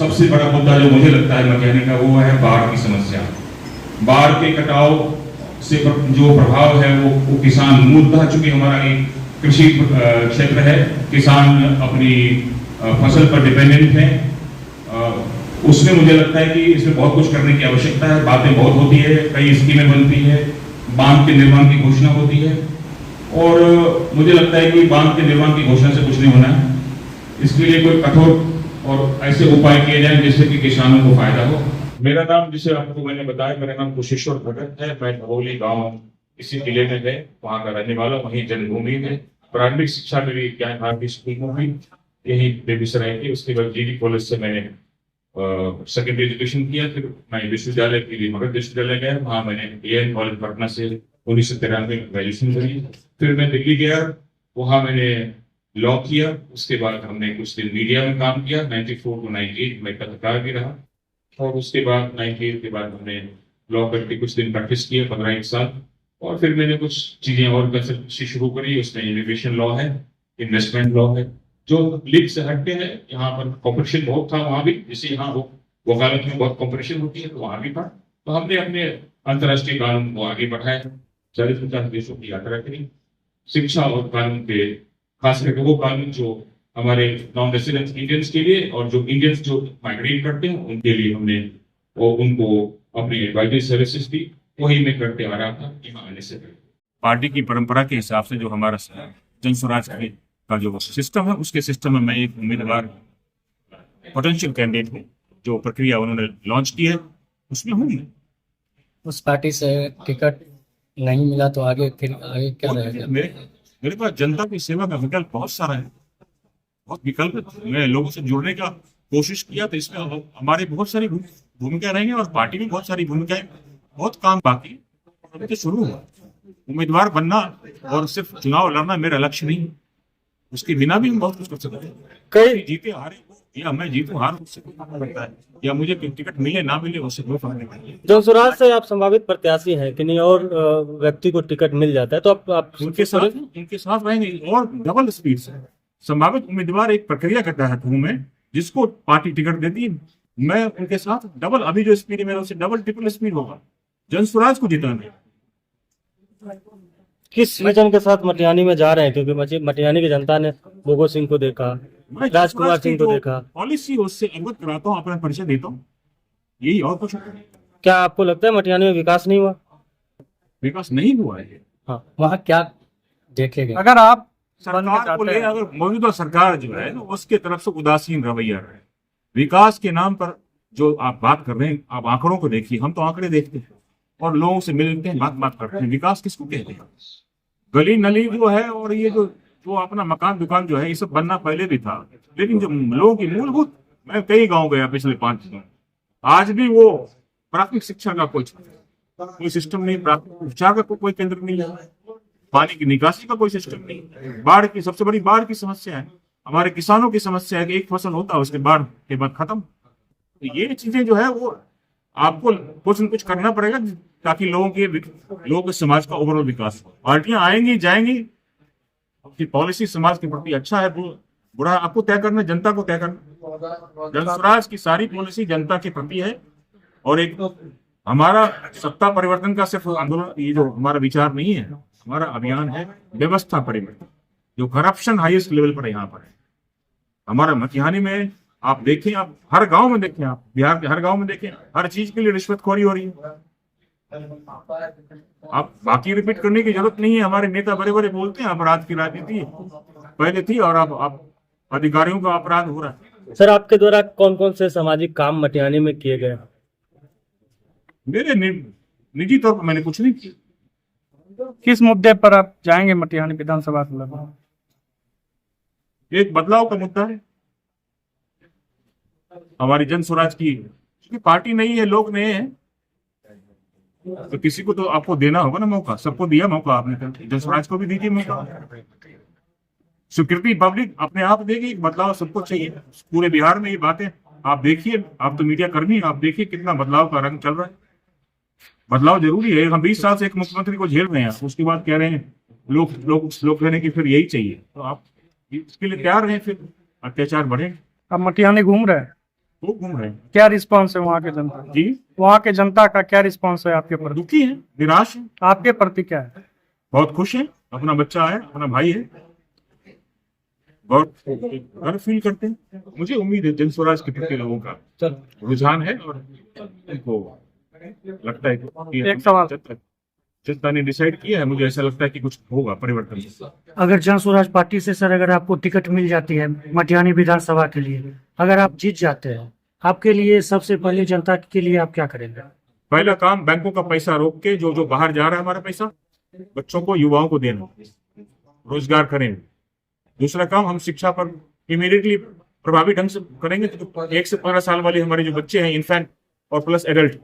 सबसे बड़ा मुद्दा जो मुझे लगता है मटियानी का वो है बाढ़ की समस्या। बाढ़ के कटाव से जो प्रभाव है वो किसान मूलतः, चूंकि हमारा एक कृषि क्षेत्र है, किसान अपनी फसल पर डिपेंडेंट है। उसमें मुझे लगता है कि इसमें बहुत कुछ करने की आवश्यकता है। बातें बहुत होती है, कई स्कीमें बनती है, बांध के निर्माण की घोषणा होती है, और मुझे लगता है कि बांध के निर्माण की घोषणा से कुछ नहीं होना है। इसके लिए कोई कठोर और ऐसे उपाय किए जाएं जिससे कि किसानों को फायदा हो। मेरा नाम, जिसे आपको मैंने बताया, मेरा नाम कुशेश्वर भगत है। मैं भगोली गांव इसी जिले में है, वहां का रहने वाला, वहीं जन्मभूमि है। प्रारंभिक शिक्षा मेरी ज्ञान भारती स्कूल में हुई, यही बेगूसराय की। उसके बाद जीडी कॉलेज से मैंने सेकेंडरी एजुकेशन किया। फिर मैं विश्वविद्यालय के लिए मगध विश्वविद्यालय गया, वहां मैंने एएन कॉलेज पटना से 1993 में ग्रेजुएशन करी। फिर मैं दिल्ली गया, वहां मैंने लॉ किया। उसके बाद हमने कुछ दिन मीडिया में काम किया। 94 to 98 में पत्रकार भी रहा, और उसके बाद 98 के बाद हमने लॉ करके कुछ दिन प्रैक्टिस किया, 15 साल। और फिर मैंने कुछ चीजें और कंसल्टेंसी शुरू करी। उसमें इमिग्रेशन लॉ है, इन्वेस्टमेंट लॉ है, जो लीग से हटके है। यहाँ पर कॉम्पिटिशन बहुत था, वहां भी, जैसे यहाँ वकालत में बहुत कॉम्पिटिशन होती है, तो वहां भी था। तो हमने अपने अंतर्राष्ट्रीय कानून को आगे बढ़ाया, 40-50 देशों की यात्रा करी। शिक्षा और कानून पे, खास करके वो कानून जो हमारे नॉन रेसिडेंट इंडियंस के लिए, और जो इंडियंस जो माइग्रेट करते हैं उनके लिए, हमने उनको अपनी एडवाइजरी सर्विसेज दी। वही मैं करते आ रहा था यहाँ आने से पहले। पार्टी की परंपरा के हिसाब से जो हमारा जन स्वराज का जो सिस्टम है, उसके सिस्टम में मैं एक उम्मीदवार, पोटेंशियल कैंडिडेट हूँ। जो प्रक्रिया उन्होंने लॉन्च की है उसमें हूँ मैं। उस पार्टी से टिकट नहीं मिला तो आगे आगे क्या रहेगा? मेरे पास जनता की सेवा का विकल्प बहुत सारा है, बहुत विकल्प है। मैं लोगों से जुड़ने का कोशिश किया, तो इसमें हमारी बहुत सारी भूमिका रहेंगी, और पार्टी में बहुत सारी भूमिकाएं, बहुत काम बाकी अभी तो शुरू हुआ। उम्मीदवार बनना और सिर्फ चुनाव लड़ना मेरा लक्ष्य नहीं, उसके बिना भी हम बहुत कुछ कर सकते हैं। कई जीते हारे, या मैं जीतूं हारूं, उससे कोई फर्क नहीं पड़ता है, या मुझे टिकट मिले ना मिले, उससे कोई फर्क नहीं पड़ता। जन स्वराज से आप संभावित प्रत्याशी हैं कि नहीं, और व्यक्ति को टिकट मिल जाता है तो आप उनके साथ रहेंगे, और डबल स्पीड से। संभावित उम्मीदवार एक प्रक्रिया करता है हूं मैं, जिसको पार्टी टिकट देती है, मैं उनके साथ डबल, अभी जो स्पीड है मेरा, उससे डबल ट्रिपल स्पीड होगा जन स्वराज को जिताने। किस विजन के साथ मटियानी में जा रहे हैं? क्योंकि मटियानी की जनता ने भोगो सिंह को देखा, राजकुमार सिंह को देखा। पॉलिसी उससे अवगत कराता हूँ, अपना परिचय देता हूँ, यही, और कुछ नहीं। क्या आपको लगता है मटियानी में विकास नहीं हुआ? विकास नहीं हुआ है। हाँ, वहाँ क्या देखेंगे? अगर आप सरकार को ले, अगर मौजूदा सरकार जो है ना, उसके तरफ से उदासीन रवैया है। विकास के नाम पर जो आप बात कर रहे हैं, आप आंकड़ों को देखिए, हम तो आंकड़े देखते हैं और लोगों से मिलते हैं, बात करते हैं। विकास किसको कहते हैं? गली नली वो है, और ये जो अपना मकान दुकान जो है, ये सब बनना पहले भी था, लेकिन जो लोगों की मूलभूत, मैं कई गांव गया पिछले 5 दिन, आज भी वो प्राथमिक शिक्षा का कोई सिस्टम नहीं, प्राथमिक उपचार का कोई केंद्र नहीं है, पानी की निकासी का कोई सिस्टम नहीं। बाढ़ की, सबसे बड़ी बाढ़ की समस्या है, हमारे किसानों की समस्या है कि एक फसल होता है, उसके बाढ़ के बाद खत्म। तो ये चीजें जो है वो आपको कुछ न कुछ करना पड़ेगा, ताकि लोगों के समाज का ओवरऑल विकास हो। पार्टियां आएंगी जाएंगी, आपकी पॉलिसी समाज के प्रति अच्छा है बुरा आपको तय करना, जनता को तय करना। जन स्वराज की सारी पॉलिसी जनता के प्रति है, और एक हमारा सत्ता परिवर्तन का सिर्फ आंदोलन, ये जो हमारा विचार नहीं है, हमारा अभियान है व्यवस्था परिवर्तन। जो करप्शन हाईएस्ट लेवल पर यहाँ पर है हमारा मटिहानी में, आप देखें, आप हर गांव में देखें, आप बिहार के हर गांव में देखें, हर चीज के लिए रिश्वतखोरी हो रही है। आप बाकी रिपीट करने की जरूरत नहीं है। हमारे नेता बड़े बड़े बोलते हैं अपराध की राजनीति पहले थी, और अब अधिकारियों का अपराध हो रहा है। सर, आपके द्वारा कौन कौन से सामाजिक काम मटियानी में किए गए? मेरे निजी तौर पर मैंने कुछ नहीं किया। किस मुद्दे पर आप जाएंगे मटिहानी विधानसभा में? एक बदलाव का मुद्दा है हमारी जन स्वराज की, क्योंकि पार्टी नहीं है, लोग नए हैं, तो किसी को तो आपको देना होगा ना मौका। सबको दिया मौका आपने, जन स्वराज को भी दीजिए मौका। स्वीकृति पब्लिक अपने आप देगी, बदलाव सबको चाहिए। पूरे बिहार में ये बातें आप देखिए, आप तो मीडिया कर्मी, आप देखिए कितना बदलाव का रंग चल रहा है। बदलाव जरूरी है। हम 20 साल से एक मुख्यमंत्री को झेल रहे हैं, उसके बाद कह रहे हैं लोग कहने की फिर यही चाहिए, तो आप इसके लिए तैयार हैं, फिर अत्याचार बढ़े। आप मटिहानी घूम रहे हैं? खूब घूम रहे हैं क्या रिस्पांस है वहाँ के जनता का? जी। वहाँ के जनता का क्या रिस्पांस है आपके प्रति? दुखी है, निराश है, आपके प्रति क्या है? बहुत खुश है, अपना बच्चा है, अपना भाई है, बहुत गर्व फील करते हैं। मुझे उम्मीद है जन स्वराज के प्रति लोगों का रुझान है और उनको लगता है कि एक सवाल। जनता ने डिसाइड किया है, मुझे ऐसा लगता है कि कुछ होगा परिवर्तन। अगर जन स्वराज पार्टी से सर अगर आपको टिकट मिल जाती है मटिहानी विधानसभा के लिए, अगर आप जीत जाते हैं, आपके लिए सबसे पहले जनता के लिए आप क्या करेंगे? पहला काम बैंकों का पैसा रोक के जो जो बाहर जा रहा है हमारा पैसा, बच्चों को युवाओं को देना, रोजगार करेंगे। दूसरा काम हम शिक्षा पर इमीडिएटली प्रभावी ढंग से करेंगे। तो 1 से 15 साल वाले हमारे जो बच्चे हैं, इन्फेंट और प्लस एडल्ट,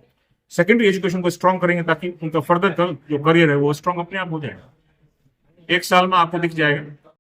सेकेंडरी एजुकेशन को स्ट्रॉन्ग करेंगे ताकि उनका फर्दर जो करियर है वो स्ट्रॉन्ग अपने आप हो जाएगा। 1 साल में आपको दिख जाएगा